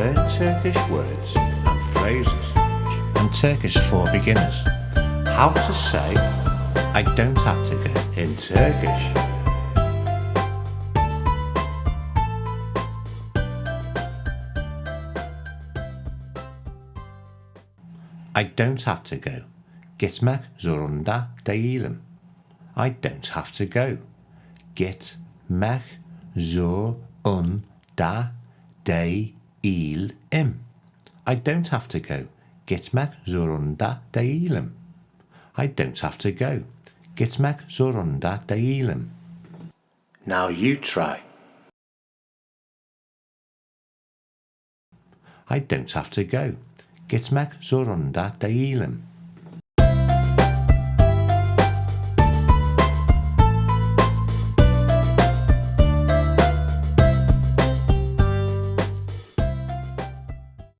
Learn Turkish words and phrases and Turkish for beginners. How to say I don't have to go in Turkish. I don't have to go. Gitmek zorunda değilim. I don't have to go. Gitmek zorunda değilim. I don't have to go. Gitmek zorunda değilim. I don't have to go. Gitmek zorunda değilim. Now you try. I don't have to go. Gitmek zorunda değilim.